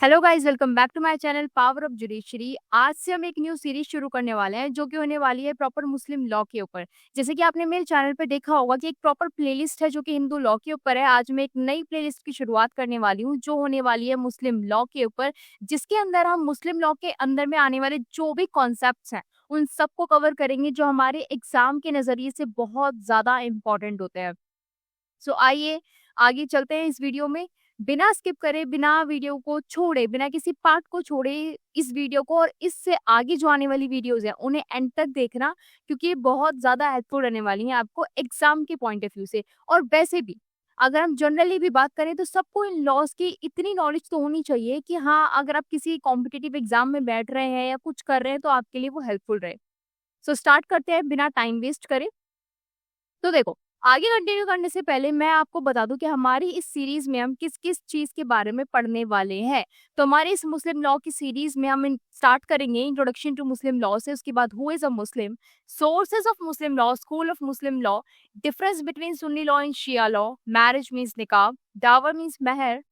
Hello guys, welcome back to my channel power of judiciary. आज से हम एक न्यू सीरीज शुरू करने वाले हैं जो कि होने वाली है प्रॉपर मुस्लिम लॉ के ऊपर। जैसे कि आपने मेरे चैनल पे देखा होगा कि एक प्रॉपर प्लेलिस्ट है जो कि हिंदू लॉ के ऊपर है। आज मैं एक नई प्लेलिस्ट की शुरुआत करने वाली हूँ जो होने वाली है मुस्लिम लॉ के ऊपर, जिसके अंदर हम मुस्लिम लॉ के अंदर में आने वाले जो भी कॉन्सेप्ट हैं उन सबको कवर करेंगे जो हमारे एग्जाम के नजरिए से बहुत ज्यादा इंपॉर्टेंट होते हैं। सो आइए आगे चलते हैं इस वीडियो में। बिना स्किप करे, बिना वीडियो को छोड़े, बिना किसी पार्ट को छोड़े इस वीडियो को और इससे आगे जो आने वाली वीडियोस हैं उन्हें एंड तक देखना, क्योंकि ये बहुत ज्यादा हेल्पफुल रहने वाली हैं आपको एग्जाम के पॉइंट ऑफ व्यू से। और वैसे भी अगर हम जनरली भी बात करें तो सबको इन लॉज की इतनी नॉलेज तो होनी चाहिए कि हाँ, अगर आप किसी कॉम्पिटिटिव एग्जाम में बैठ रहे हैं या कुछ कर रहे हैं तो आपके लिए वो हेल्पफुल रहे। सो स्टार्ट करते हैं बिना टाइम वेस्ट करे। तो देखो, आगे कंटिन्यू करने से पहले मैं आपको बता दूं कि हमारी इस सीरीज में हम किस किस चीज के बारे में पढ़ने वाले हैं। तो हमारे इस मुस्लिम लॉ की सीरीज में हम स्टार्ट करेंगे इंट्रोडक्शन टू मुस्लिम लॉ से। उसके बाद who is a Muslim, sources of Muslim law, school of Muslim law, difference between Sunni law and Shia law, marriage means nikah, dower means mehr,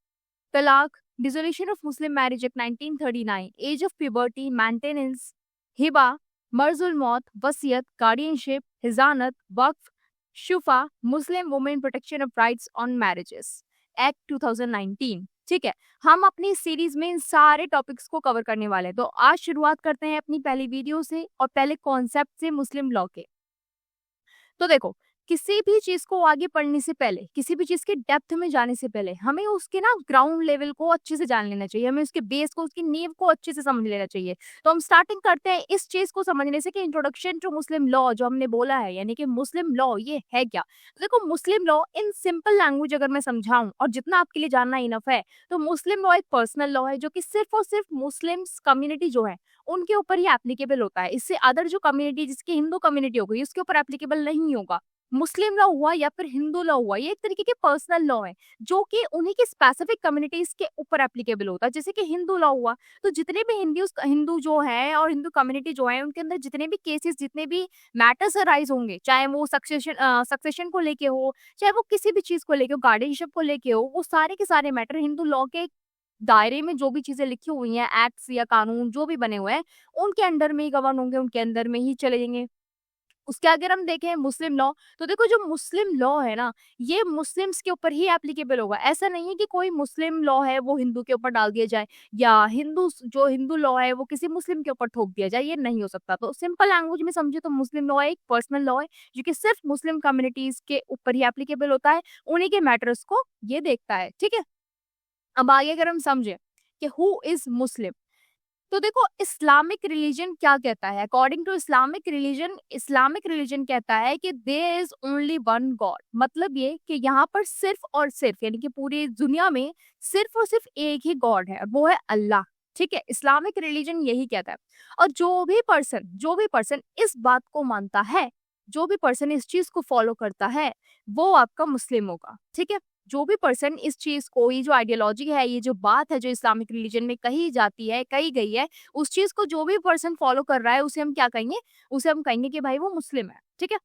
talaq, dissolution of Muslim marriage act 1939, age of puberty, maintenance, hiba, marzul maut, wasiyat, guardianship, hizanat, waqf, shufa, Muslim women protection of rights on marriages act 2019। ठीक है, हम अपनी series में इन सारे topics को cover करने वाले हैं। तो आज शुरुआत करते हैं अपनी पहली वीडियो से और पहले कॉन्सेप्ट से मुस्लिम लॉ के। तो देखो, किसी भी चीज को आगे पढ़ने से पहले, किसी भी चीज के डेप्थ में जाने से पहले हमें उसके ना ग्राउंड लेवल को अच्छे से जान लेना चाहिए। हमें उसके बेस को, उसकी नींव को अच्छे से समझ लेना चाहिए। तो हम स्टार्टिंग करते हैं इस चीज को समझने से कि इंट्रोडक्शन टू मुस्लिम लॉ जो हमने बोला है, यानी कि मुस्लिम लॉ ये है क्या। तो देखो, मुस्लिम लॉ इन सिंपल लैंग्वेज अगर मैं समझाऊं और जितना आपके लिए जानना इनफ है, तो मुस्लिम लॉ एक पर्सनल लॉ है जो कि सिर्फ और सिर्फ मुस्लिम कम्युनिटी जो है उनके ऊपर ही एप्लीकेबल होता है। इससे अदर जो कम्युनिटी, जिसकी हिंदू कम्युनिटी हो गई, उसके ऊपर एप्लीकेबल नहीं होगा। मुस्लिम लॉ हुआ या फिर हिंदू लॉ हुआ, ये एक तरीके के पर्सनल लॉ है जो कि उन्हीं की स्पेसिफिक कम्युनिटीज के ऊपर एप्लीकेबल होता है। जैसे कि हिंदू लॉ हुआ, तो जितने भी हिंदू जो है और हिंदू कम्युनिटी जो है उनके अंदर जितने भी केसेस, जितने भी मैटर्स अराइज होंगे, चाहे वो सक्सेशन को लेके हो, चाहे वो किसी भी चीज को लेके हो, गार्डियनशिप को लेके हो, वो सारे के सारे मैटर हिंदू लॉ के दायरे में जो भी चीजें लिखी हुई हैं, एक्ट्स या कानून जो भी बने हुए हैं, उनके अंडर में ही गवर्न होंगे, उनके अंदर में ही चले जाएंगे। उसके अगर हम देखें मुस्लिम लॉ, तो देखो जो मुस्लिम लॉ है ना, ये मुस्लिम्स के ऊपर ही एप्लीकेबल होगा। ऐसा नहीं है कि कोई मुस्लिम लॉ है वो हिंदू के ऊपर डाल दिया जाए, या हिंदू लॉ है वो किसी मुस्लिम के ऊपर थोप दिया जाए, ये नहीं हो सकता। तो सिंपल लैंग्वेज में समझे तो मुस्लिम लॉ एक पर्सनल लॉ है जो कि सिर्फ मुस्लिम कम्युनिटीज के ऊपर ही एप्लीकेबल होता है, उन्हीं के मैटर्स को ये देखता है। ठीक है, अब आगे अगर हम समझे कि हु इज मुस्लिम, तो देखो इस्लामिक रिलीजन क्या कहता है। अकॉर्डिंग टू इस्लामिक रिलीजन कहता है कि there is only one god. मतलब ये कि यहाँ पर सिर्फ और सिर्फ, यानी कि पूरी दुनिया में सिर्फ और सिर्फ एक ही गॉड है और वो है अल्लाह। ठीक है, इस्लामिक रिलीजन यही कहता है। और जो भी पर्सन इस बात को मानता है, जो भी पर्सन इस चीज को फॉलो करता है, वो आपका मुस्लिम होगा। ठीक है, जो भी पर्सन इस चीज को, ये जो आइडियोलॉजी है, ये जो बात है जो इस्लामिक रिलीजन में कही जाती है, कही गई है, उस चीज को जो भी पर्सन फॉलो कर रहा है उसे हम क्या कहेंगे, उसे हम कहेंगे कि भाई वो मुस्लिम है। ठीक है,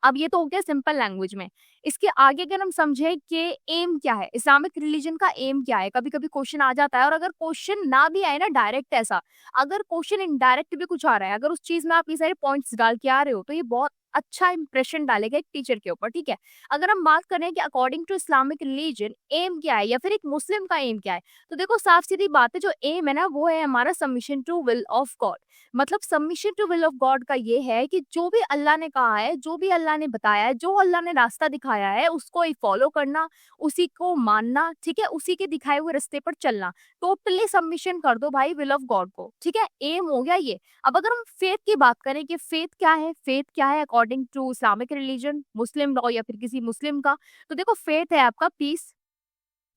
अब ये तो हो गया सिंपल लैंग्वेज में। इसके आगे अगर हम समझे कि एम क्या है, इस्लामिक रिलीजन का एम क्या है, कभी कभी क्वेश्चन आ जाता है। और अगर क्वेश्चन ना भी आए ना डायरेक्ट ऐसा, अगर क्वेश्चन इनडायरेक्ट भी कुछ आ रहा है, अगर उस चीज में आप ये सारे पॉइंट्स डाल के आ रहे हो, तो ये बहुत अच्छा इंप्रेशन डालेगा एक टीचर के ऊपर। ठीक है, अगर हम बात करें कि अकॉर्डिंग टू इस्लामिक रिलीजन एम क्या है या फिर एक मुस्लिम का एम क्या है, तो देखो साफ सीधी बात है, जो एम है ना वो है हमारा submission to will of God. मतलब submission to will of God का ये है कि जो भी अल्लाह ने कहा है, जो भी अल्लाह ने बताया है, जो अल्लाह ने रास्ता दिखाया है, उसको ही फॉलो करना, उसी को मानना। ठीक है, उसी के दिखाए हुए रास्ते पर चलना, टोटली सबमिशन कर दो भाई विल ऑफ गॉड को। ठीक है, एम हो गया ये। अब अगर हम फेथ की बात करें कि फेथ क्या है according to Islamic religion, Muslim law या फिर किसी मुस्लिम का, तो देखो फेथ है आपका पीस,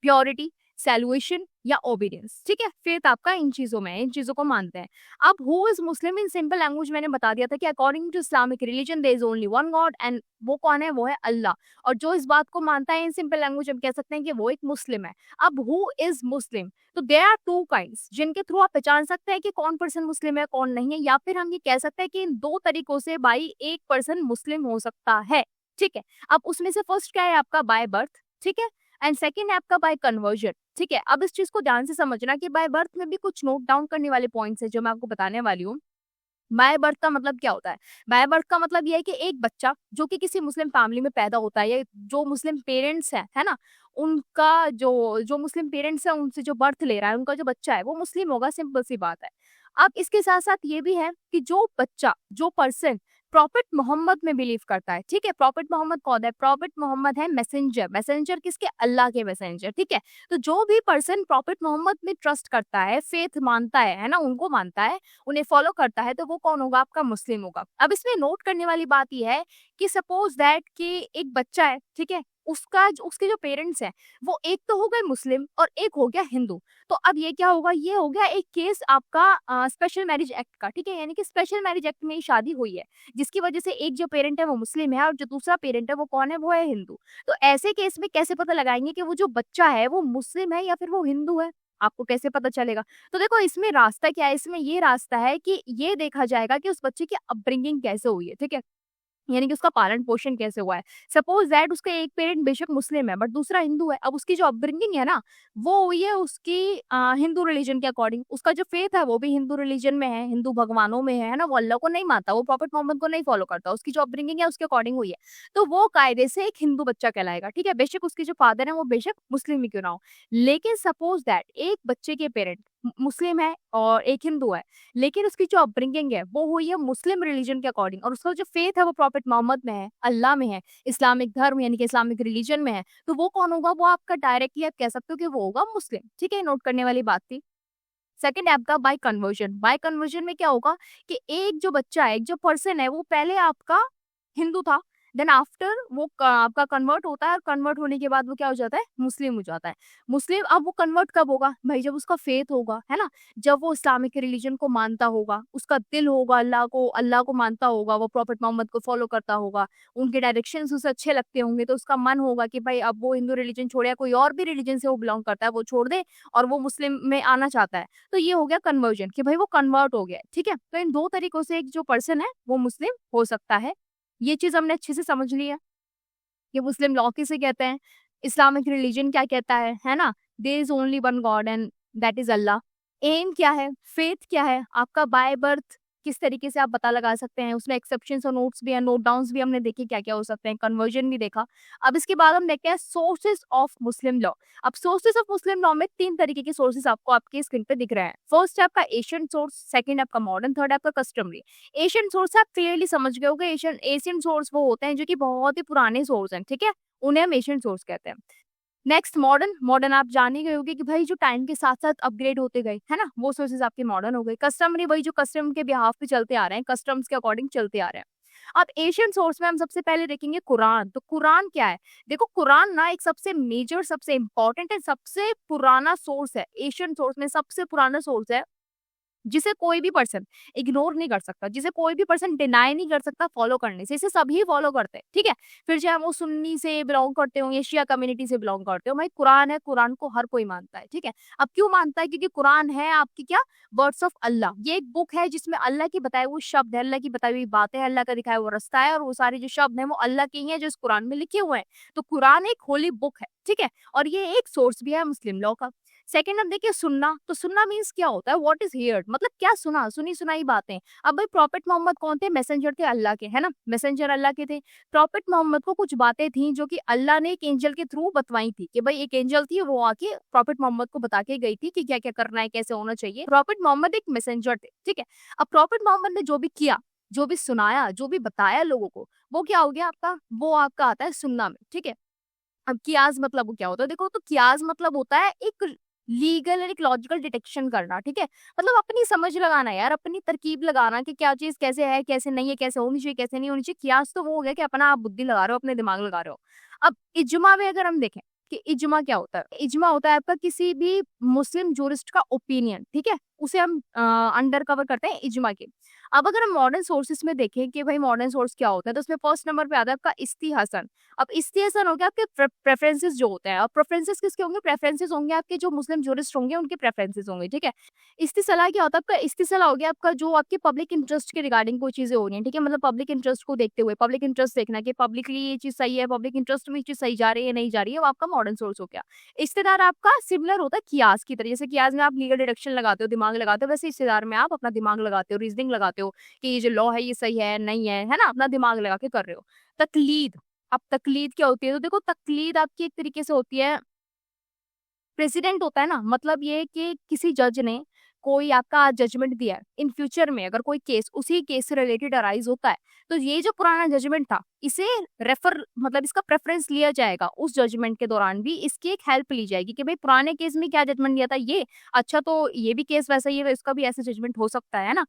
प्योरिटी, सैल्वेशन या ओबीडियंस। ठीक है, फेथ आपका इन चीजों में है, इन चीजों को मानते हैं। अब who is Muslim in simple language मैंने बता दिया था कि according to Islamic religion there is only one god, and वो कौन है, वो है अल्लाह। और जो इस बात को मानता है इन सिंपल लैंग्वेज हम कह सकते हैं कि वो एक मुस्लिम है। अब हु इज मुस्लिम, तो देयर आर टू काइंड्स जिनके थ्रू आप पहचान सकते हैं कि कौन पर्सन मुस्लिम है कौन नहीं है, या फिर हम ये कह सकते हैं कि इन दो तरीकों से भाई एक पर्सन मुस्लिम हो सकता है। ठीक है, अब उसमें से फर्स्ट क्या है आपका बाय बर्थ। ठीक है, एंड सेकंड है आपका बाय कन्वर्जन। ठीक है, अब इस चीज को ध्यान से समझना कि बाय बर्थ में भी कुछ नोट डाउन करने वाले पॉइंट्स है जो मैं आपको बताने वाली हूँ। बाय बर्थ का मतलब क्या होता है? बाय बर्थ का मतलब ये है कि एक बच्चा जो कि किसी मुस्लिम फैमिली में पैदा होता है या जो मुस्लिम पेरेंट्स है ना? उनका जो जो मुस्लिम पेरेंट्स हैं उनसे जो बर्थ ले रहा है, उनका जो बच्चा है वो मुस्लिम होगा, सिंपल सी बात है। अब इसके साथ-साथ ये भी है कि जो बच्चा, जो पर्सन प्रॉफेट मोहम्मद में बिलीव करता है, ठीक है? प्रॉफेट मोहम्मद कौन है? प्रॉफेट मोहम्मद है मैसेंजर, मैसेंजर किसके? अल्लाह के मैसेंजर, ठीक है? तो जो भी पर्सन प्रॉफेट मोहम्मद में ट्रस्ट करता है, फेथ मानता है ना? उनको मानता है, उन्हें फॉलो करता है, तो वो कौन होगा? आपका मुस्लिम होगा। अब इसमें नोट करने वाली बात ये है कि सपोज दैट कि एक बच्चा है, ठीक है? उसके जो पेरेंट्स हैं, वो एक तो हो गए मुस्लिम और एक हो गया हिंदू। तो अब ये क्या होगा? ये हो गया एक केस आपका स्पेशल मैरिज एक्ट का, ठीक है? यानी कि स्पेशल मैरिज एक्ट में ये शादी हुई है, जिसकी वजह से एक जो पेरेंट है वो मुस्लिम है और जो दूसरा पेरेंट है वो कौन है? वो है हिंदू। तो ऐसे केस में कैसे पता लगाएंगे कि वो जो बच्चा है वो मुस्लिम है या फिर वो हिंदू है? आपको कैसे पता चलेगा? तो देखो इसमें रास्ता क्या है? इसमें ये रास्ता है कि ये देखा जाएगा कि उस बच्चे की अपब्रिंगिंग कैसे हुई है, ठीक है? यानी कि उसका पालन-पोषण कैसे हुआ है। सपोज़ दैट उसका एक पेरेंट बेशक मुस्लिम है बट दूसरा हिंदू है। अब उसकी जो अपब्रिंगिंग है ना, वो हुई है उसकी हिंदू रिलीजन के अकॉर्डिंग। उसका जो फेथ है वो भी हिंदू रिलीजन में है, हिंदू भगवानों में है ना? वो अल्लाह को नहीं मानता, वो प्रॉफेट मोहम्मद को नहीं फॉलो करता। उसकी जो अपब्रिंगिंग है उसके अकॉर्डिंग हुई है। तो वो कायदे से एक हिंदू बच्चा कहलाएगा, ठीक है? बेशक उसके जो फादर हैं वो बेशक मुस्लिम ही क्यों ना हो। लेकिन सपोज़ दैट एक बच्चे के पेरेंट मुस्लिम है और एक हिंदू है। लेकिन उसकी जो अपब्रिंगिंग है वो हुई है मुस्लिम रिलीजन के अकॉर्डिंग और उसका जो फेथ है वो प्रॉफेट मोहम्मद में है, अल्लाह में है, इस्लामिक धर्म यानी कि इस्लामिक रिलीजन में है। तो वो कौन होगा? वो आपका डायरेक्टली आप कह सकते हो कि वो होगा मुस्लिम। ठीक है? नोट करने वाली बात थी। सेकंड है आपका बाय कन्वर्जन। बाय कन्वर्जन में क्या होगा कि एक जो बच्चा है, एक जो पर्सन है वो पहले आपका हिंदू था, देन आफ्टर वो आपका कन्वर्ट होता है और कन्वर्ट होने के बाद वो क्या हो जाता है? मुस्लिम हो जाता है। मुस्लिम अब वो कन्वर्ट कब होगा? भाई जब उसका फेथ होगा, है ना? जब वो इस्लामिक रिलीजन को मानता होगा, उसका दिल होगा अल्लाह को मानता होगा, वो प्रॉफेट मोहम्मद को फॉलो करता होगा, उनके डायरेक्शंस उसे अच्छे लगते होंगे, तो उसका मन होगा कि भाई अब वो हिंदू रिलीजन छोड़े या कोई और भी रिलीजन से वो बिलॉन्ग करता है, वो छोड़ दे और वो मुस्लिम में आना चाहता है। तो ये हो गया कन्वर्जन कि भाई वो कन्वर्ट हो गया है, ठीक है? तो इन 2 तरीकों से एक जो पर्सन है वो मुस्लिम हो सकता है। ये चीज़ हमने अच्छे से समझ ली है कि मुस्लिम लॉ किसे कहते हैं, इस्लामिक रिलीजन क्या कहता है ना? There is only one god and that is Allah. एम क्या है, फेथ क्या है, आपका बाय बर्थ किस तरीके से आप पता लगा सकते हैं, उसमें एक्सेप्शंस और नोट्स भी हैं, नोट डाउन्स भी हमने देखे क्या-क्या हो सकते हैं, कन्वर्जन भी देखा। अब इसके बाद हम देखते हैं सोर्सेज़ ऑफ मुस्लिम लॉ। अब सोर्सेज़ ऑफ मुस्लिम लॉ में 3 तरीके के सोर्सेज़ आपको आपकी स्क्रीन पे दिख रहे हैं। फर्स्ट है आपका एशियंट सोर्स, सेकंड है आपका मॉडर्न, थर्ड है आपका कस्टमरी। एशियन सोर्स आप क्लियरली समझ गए होंगे, एशियन एशियन सोर्स वो होते हैं जो कि बहुत ही पुराने सोर्स हैं, ठीक है? उन्हें हम एशियन सोर्स कहते हैं। नेक्स्ट मॉडर्न, मॉडर्न आप जान ही गए होंगे कि भाई जो टाइम के साथ-साथ अपग्रेड होते गए, है ना? वो सोर्सेज़ आपके मॉडर्न हो गए। कस्टमरी वही जो कस्टम के बिहाफ पे चलते आ रहे हैं, कस्टम्स के अकॉर्डिंग चलते आ रहे हैं। अब एशियन सोर्स में हम सबसे पहले देखेंगे कुरान। तो कुरान क्या है? देखो कुरान ना एक सबसे मेजर, सबसे इम्पोर्टेंट एंड सबसे पुराना सोर्स है। एशियन सोर्स में सबसे पुराना सोर्स है जिसे कोई भी पर्सन इग्नोर नहीं कर सकता, जिसे कोई भी पर्सन डिनाई नहीं कर सकता फॉलो करने से, इसे सभी फॉलो करते हैं, ठीक है? फिर चाहे वो सुन्नी से बिलॉन्ग करते हो या शिया कम्युनिटी से बिलॉन्ग करते हो, भाई कुरान है, कुरान को हर कोई मानता है, ठीक है? अब क्यों मानता है? क्योंकि कुरान है आपकी क्या? वर्ड्स ऑफ अल्लाह। ये एक बुक है जिसमें अल्लाह के बताए हुए शब्द है, अल्लाह की बताई हुई बातें हैं, अल्लाह का दिखाया हुआ रास्ता है और वो सारे जो शब्द हैं वो अल्लाह के ही हैं जो इस कुरान में लिखे हुए हैं। तो कुरान एक होली बुक है, ठीक है? और ये एक सोर्स भी है मुस्लिम लॉ का। सेकंड हम देखिए सुन्ना। तो सुन्ना मीन्स क्या होता है? व्हाट इज़ हियर्ड, मतलब क्या सुना, सुनी-सुनाई बातें। अब भाई प्रॉफेट मोहम्मद कौन थे? मैसेंजर थे अल्लाह के, है ना? मैसेंजर अल्लाह के थे। प्रॉफेट मोहम्मद को कुछ बातें थी जो कि अल्लाह ने एक एंजल के थ्रू बतवाई थी कि भाई एक एंजल थी वो आके प्रॉफेट मोहम्मद को बता के गई थी कि क्या-क्या करना है, कैसे होना चाहिए। प्रॉफेट मोहम्मद एक मैसेंजर थे, ठीक है? अब प्रॉफेट मोहम्मद ने जो भी किया, जो भी सुनाया, जो भी बताया लोगों को, वो क्या हो गया आपका? वो आपका आता है सुन्ना में, ठीक है? अब कियास मतलब वो क्या होता है? देखो तो कियास मतलब होता है एक लीगल और एक लॉजिकल डिटेक्शन करना, ठीक है? मतलब अपनी समझ लगाना यार, अपनी तरकीब लगाना कि क्या चीज़ कैसे है, कैसे नहीं है, कैसे होनी चाहिए, कैसे नहीं होनी चाहिए। कियास तो वो हो गया कि अपना आप बुद्धि लगा रहे हो, अपने दिमाग लगा रहे हो। अब इज्मा में अगर हम देखें कि इज्मा क्या होता है? इज्मा होता है आपका किसी भी मुस्लिम जूरिस्ट का ओपिनियन, ठीक है? उसे हम अंडर कवर करते हैं इज्मा के। अब अगर हम मॉडर्न सोर्सेस में देखें कि भाई मॉडर्न सोर्स क्या होता है, तो उसमें फर्स्ट नंबर पे आता है आपका इस्तीहसन। अब इस्तीहसन हो गया आपके प्रेफरेंसेस जो होते हैं। अब प्रेफरेंसेस किसके होंगे? प्रेफरेंसेस होंगे आपके जो मुस्लिम जूरिस्ट होंगे उनके प्रेफरेंसेस होंगे, ठीक है। इस्तिसलाह क्या होता है आपका? इस्तिसलाह हो गया आपका जो आपके पब्लिक इंटरेस्ट के रिगार्डिंग कोई चीजें हो रही हैं, ठीक है। मतलब पब्लिक इंटरेस्ट को देखते हुए, पब्लिक इंटरेस्ट देखना कि पब्लिकली ये चीज सही है, पब्लिक इंटरेस्ट में ये चीज सही जा रही है नहीं जा रही है, वो आपका मॉडर्न सोर्स हो गया। इस्तेदार आपका सिमिलर होता है कियास की तरह। जैसे कियास में आप लीगल डिडक्शन लगाते हो, दिमाग लगाते हो, वैसे इस्तेदार में आप अपना दिमाग लगाते हो, रीजनिंग लगाते हो कि ये जो लॉ है ये सही है नहीं है ना, अपना दिमाग लगा के कर रहे हो। तकलीद, अब तकलीद क्या होती है? तो देखो तकलीद आपकी एक तरीके से होती है, प्रेसिडेंट होता है ना, मतलब ये कि किसी जज ने कोई आपका जजमेंट दिया है, इन फ्यूचर में अगर कोई केस उसी केस से रिलेटेड अराइज होता है, तो ये जो पुराना जजमेंट था इसे रेफर मतलब इसका प्रेफरेंस लिया जाएगा उस जजमेंट के दौरान भी, इसकी एक हेल्प ली जाएगी कि भाई पुराने केस में क्या जजमेंट दिया था ये, अच्छा तो ये भी केस वैसा ही है तो इसका भी ऐसा जजमेंट हो सकता है ना।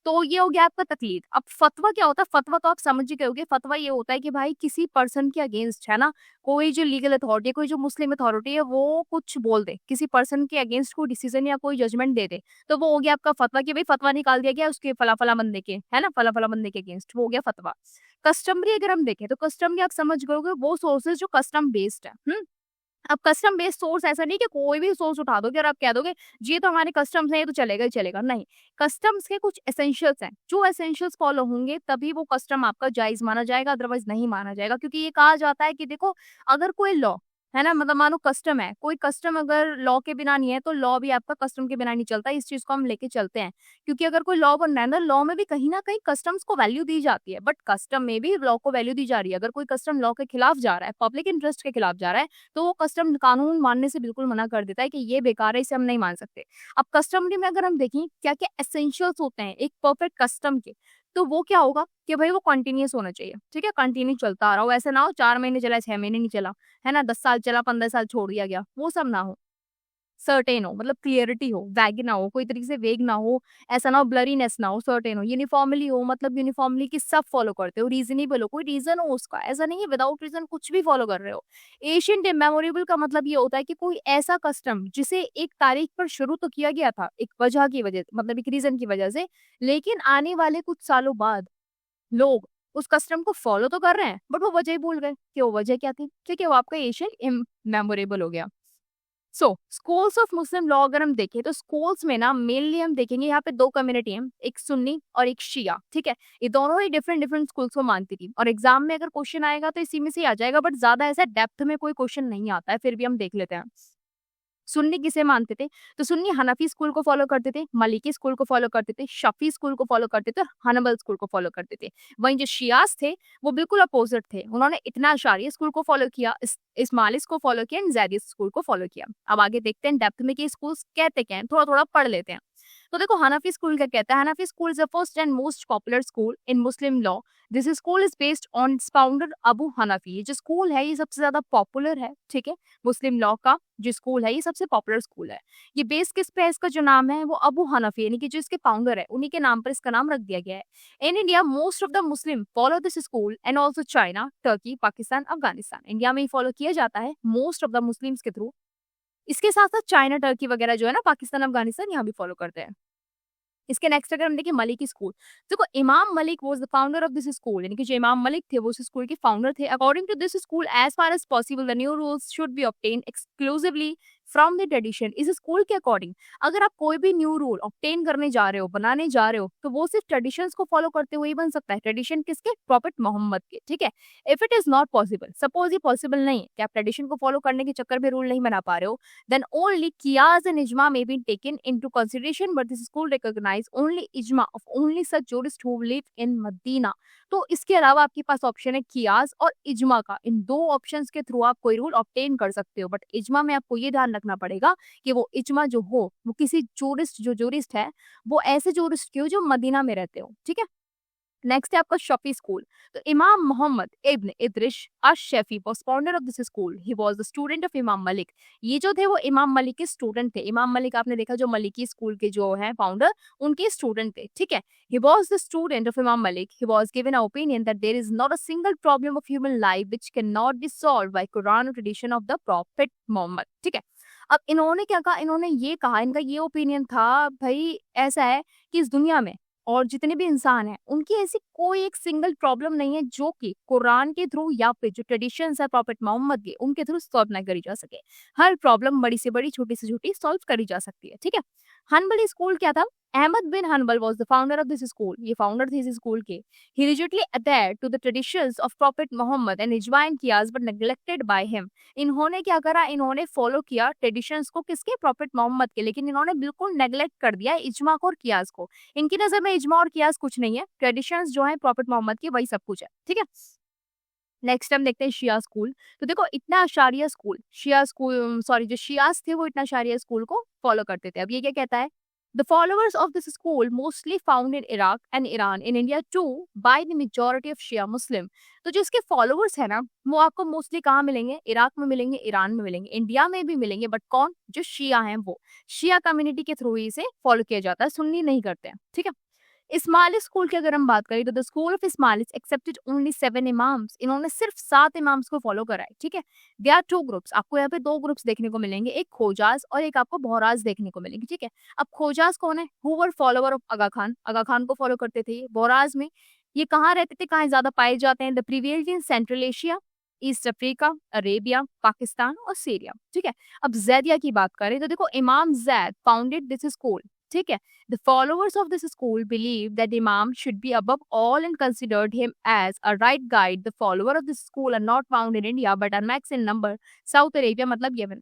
तो ये हो गया आपका तकलीद। अब फतवा क्या होता है? फतवा तो आप समझ ही गए होगे। फतवा ये होता है कि भाई किसी पर्सन के अगेंस्ट है ना, कोई जो लीगल अथॉरिटी है, कोई जो मुस्लिम अथॉरिटी है वो कुछ बोल दे, किसी पर्सन के अगेंस्ट कोई डिसीजन या कोई जजमेंट दे दे, तो वो हो गया आपका फतवा कि भाई फतवा निकाल दिया गया उसके फला फला बंदे के, है ना, फला फला बंदे के अगेंस्ट, वो हो गया फतवा। कस्टमरी अगर हम देखें तो कस्टमरी आप समझ गए होगे वो सोर्सेज जो कस्टम बेस्ड है। अब कस्टम बेस्ड सोर्स ऐसा नहीं कि कोई भी सोर्स उठा दोगे और आप कह दोगे ये तो हमारे कस्टम्स हैं ये तो चलेगा ही चलेगा, नहीं। कस्टम्स के कुछ एसेंशियल्स हैं, जो एसेंशियल्स फॉलो होंगे तभी वो कस्टम आपका जायज माना जाएगा, अदरवाइज नहीं माना जाएगा। क्योंकि ये कहा जाता है कि देखो अगर कोई लॉ है ना, मतलब मानो कस्टम है, कोई कस्टम अगर लॉ के बिना नहीं है तो लॉ भी आपका कस्टम के बिना नहीं चलता। इस चीज को हम लेके चलते हैं, क्योंकि अगर कोई लॉ बन रहा है ना, लॉ में भी कहीं ना कहीं कस्टम्स को वैल्यू दी जाती है, बट कस्टम में भी लॉ को वैल्यू दी जा रही है। अगर कोई कस्टम लॉ के खिलाफ जा रहा है, पब्लिक इंटरेस्ट के खिलाफ जा रहा है, तो वो कस्टम कानून मानने से बिल्कुल मना कर देता है कि ये बेकार है, इसे हम नहीं मान सकते। अब कस्टमरी में अगर हम देखें क्या क्या एसेंशियल्स होते हैं एक परफेक्ट कस्टम के, तो वो क्या होगा कि भाई वो कंटिन्यूअस होना चाहिए, ठीक है, कंटिन्यू चलता आ रहा हो, ऐसा ना हो 4 महीने चला 6 महीने नहीं चला, है ना, 10 साल चला 15 साल छोड़ दिया गया, वो सब ना हो। सर्टेन हो, मतलब क्लियरिटी हो, वैग ना हो, कोई तरीके से वेग ना हो, ऐसा ना हो ब्लरीनेस ना हो, सर्टेन हो, यूनिफॉर्मली हो, मतलब यूनिफॉर्मली की सब फॉलो करते हो, रीजनेबल हो, कोई रीजन हो उसका, ऐसा नहीं है विदाउट रीजन कुछ भी फॉलो कर रहे हो। एशियंट मेमोरेबल का मतलब ये होता है कि कोई ऐसा कस्टम जिसे एक तारीख पर शुरू तो किया गया था एक वजह की वजह, मतलब एक रीजन की वजह से, लेकिन आने वाले कुछ सालों बाद लोग उस कस्टम को फॉलो तो कर रहे हैं बट वो वजह ही भूल गए कि वो वजह क्या थी, ठीक है, वो आपका एशियन मेमोरेबल हो गया। सो स्कूल्स ऑफ मुस्लिम लॉ अगर हम देखें तो स्कूल्स में ना मेनली हम देखेंगे यहाँ पे दो कम्युनिटी हैं, एक सुन्नी और एक शिया, ठीक है। ये दोनों ही डिफरेंट डिफरेंट स्कूल्स को मानती थी, और एग्जाम में अगर क्वेश्चन आएगा तो इसी में से ही आ जाएगा, बट ज्यादा ऐसा डेप्थ में कोई क्वेश्चन नहीं आता है, फिर भी हम देख लेते हैं। सुन्नी किसे मानते थे? तो सुन्नी हनफी स्कूल को फॉलो करते थे, मलिकी स्कूल को फॉलो करते थे, शफी स्कूल को फॉलो करते थे और हनबल स्कूल को फॉलो करते थे। वहीं जो शियास थे वो बिल्कुल अपोजिट थे, उन्होंने इतना अशारिया स्कूल को फॉलो किया, इस्माइलिस को फॉलो किया एंड जैदिस स्कूल को फॉलो किया। अब आगे देखते हैं डेप्थ में कि स्कूल कहते क्या है, थोड़ा थोड़ा पढ़ लेते हैं। तो देखो हनफी स्कूल क्या कहता है? Hanafi school is the first and most popular school in Muslim law. This school is based on its founder Abu Hanifa. ये जो स्कूल है ये सबसे ज्यादा पॉपुलर है, ठीक है, मुस्लिम लॉ का जो स्कूल है ये सबसे पॉपुलर स्कूल है। ये बेस किस पे है? इसका जो नाम है वो अबू हनफी यानी कि जो इसके फाउंडर है उन्हीं के नाम पर इसका नाम रख दिया गया है। In India most of the Muslim follow this school and also China, Turkey, Pakistan, Afghanistan, India में ही फॉलो किया जाता है मोस्ट ऑफ द मुस्लिम्स के थ्रू। इसके साथ साथ चाइना, टर्की वगैरह जो है ना, पाकिस्तान, अफगानिस्तान यहाँ भी फॉलो करते हैं। इसके नेक्स्ट अगर हम देखें मलिकी स्कूल, देखो इमाम Malik was the founder of this school, यानी कि जो इमाम मलिक थे वो उस स्कूल के फाउंडर थे। According to this school as far as possible the new rules should be obtain exclusively from the tradition. इस स्कूल के अकॉर्डिंग अगर आप कोई भी न्यू रूल ऑब्टेन करने जा रहे हो, बनाने जा रहे हो, तो वो सिर्फ ट्रेडिशंस को फॉलो करते हुए ही बन सकता है। ट्रेडिशन किसके? प्रॉफिट मोहम्मद के, ठीक है। If it is not possible, suppose ये पॉसिबल नहीं है कि आप ट्रेडिशन को फॉलो करने के चक्कर में रूल नहीं बना पा रहे हो, then only qiyas and ijma may be taken into consideration, but this school recognize only ijma of only such jurists who live in Medina। तो इसके अलावा आपके पास ऑप्शन है कियास और इजमा का, इन दो ऑप्शंस के थ्रू आप कोई रूल ऑब्टेन कर सकते हो, बट इजमा में आपको ये ध्यान रखना पड़ेगा कि वो इजमा जो हो वो किसी जूरिस्ट है वो ऐसे जूरिस्ट की हो जो मदीना में रहते हो, ठीक है। नेक्स्ट है आपका शफी स्कूल। तो Imam Mohammad ibn Idris ash-Shafi was founder of this school. He was the student of Imam Malik. ये जो थे वो इमाम मलिक के स्टूडेंट थे। इमाम मलिक आपने देखा जो मलिकी स्कूल के जो है फाउंडर उनके स्टूडेंट थे, ठीक है। He was the student of Imam Malik. He was given a opinion that there is not a single problem of human life which can not be solved by Quran और tradition of the prophet Mohammad, ठीक है। अब इन्होंने क्या कहा, इन्होंने ये कहा, इनका ये ओपिनियन था भई ऐसा है कि इस दुनिया में और जितने भी इंसान हैं, उनकी ऐसी कोई एक सिंगल प्रॉब्लम नहीं है जो कि कुरान के थ्रू या फिर जो ट्रेडिशंस है प्रॉफेट मोहम्मद के, उनके थ्रू सॉल्व ना करी जा सके। हर प्रॉब्लम बड़ी से बड़ी, छोटी से छोटी सॉल्व करी जा सकती है, ठीक है? हनबल स्कूल क्या था? Ahmad bin Hanbal was the founder of this school. ये फाउंडर थे इस स्कूल के। He rigidly adhered to the traditions of Prophet Muhammad and ijma and qiyas but neglected by him. इन्होंने क्या करा, इन्होंने फॉलो किया ट्रेडिशंस को, किसके? प्रॉफेट मोहम्मद के, लेकिन इन्होंने बिल्कुल नेग्लेक्ट कर दिया इजमा को और कियास को। इनकी नजर में इजमा और कियास कुछ नहीं है, ट्रेडिशंस जो है प्रॉफेट मोहम्मद की वही सब कुछ है, ठीक है? नेक्स्ट हम देखते हैं शिया स्कूल। तो देखो इतना अशारिया स्कूल, शिया स्कूल सॉरी जो शियास थे वो इतना अशारिया स्कूल को फॉलो करते थे। अब ये क्या कहता है? The followers of this school mostly found in Iraq and Iran, in India too, by the majority of Shia Muslim. तो जो इसके फॉलोअर्स है ना, वो आपको मोस्टली कहाँ मिलेंगे? इराक में मिलेंगे, ईरान में मिलेंगे, इंडिया में भी मिलेंगे, बट कौन? जो शिया हैं वो। शिया कम्युनिटी के थ्रू ही इसे फॉलो किया जाता है, सुन्नी नहीं करते हैं, ठीक है? इस्माइली स्कूल की अगर हम बात करें तो the school of Ismailis accepted only 7 imams. इन्होंने सिर्फ 7 इमाम्स को फॉलो करा है, ठीक है? देयर आर 2 ग्रुप्स, आपको यहाँ पे 2 ग्रुप्स देखने को मिलेंगे, एक खोजाज और एक आपको बोहराज देखने को मिलेंगे, ठीक है? अब खोजाज कौन है? हु वर फॉलोवर ऑफ आगा खान को फॉलो करते थे ये। बोहराज में ये कहाँ रहते थे, कहाँ ज्यादा पाए जाते हैं? The prevailed in central Asia, east Africa, Arabia, Pakistan और सीरिया, ठीक है? अब जैदिया की बात करें तो देखो इमाम जैद फाउंडेड दिस स्कूल, ठीक है? The followers of this school believe that the Imam should be above all and considered him as a right guide. The followers of this school are not found in India but are max in number. South Arabia मतलब Yemen.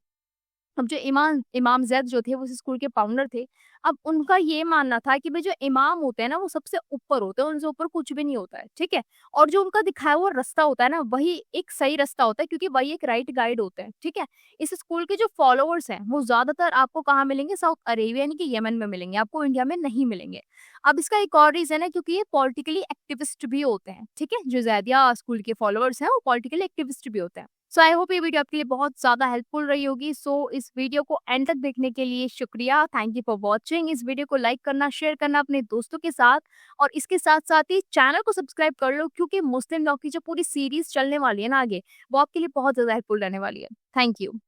अब जो इमाम इमाम ज़ैद जो थे वो उस school के फाउंडर थे। अब उनका ये मानना था कि भाई जो इमाम होते हैं ना वो सबसे ऊपर होते हैं, उनसे ऊपर कुछ भी नहीं होता है, ठीक है? और जो उनका दिखाया हुआ रास्ता होता है ना वही एक सही रास्ता होता है, क्योंकि वही एक राइट गाइड होते हैं, ठीक है? इस स्कूल के जो फॉलोअर्स हैं वो ज़्यादातर आपको कहाँ मिलेंगे? साउथ अरेबिया यानी कि यमन में मिलेंगे, आपको इंडिया में नहीं मिलेंगे। अब इसका एक और रीज़न है क्योंकि ये पॉलिटिकली एक्टिविस्ट भी होते हैं, ठीक है? जो ज़ैदिया स्कूल के फॉलोअर्स हैं वो पॉलिटिकली एक्टिविस्ट भी होते हैं। सो आई होप ये वीडियो आपके लिए बहुत ज़्यादा हेल्पफुल रही होगी। सो इस वीडियो को एंड तक देखने के लिए शुक्रिया। Thank you for watching. इस वीडियो को लाइक करना, शेयर करना अपने दोस्तों के साथ, और इसके साथ-साथ ही चैनल को सब्सक्राइब कर लो, क्योंकि मुस्लिम लॉ की जो पूरी सीरीज़ चलने वाली है ना आगे, वो आपके लिए बहुत ज़्यादा हेल्पफुल रहने वाली है। Thank you.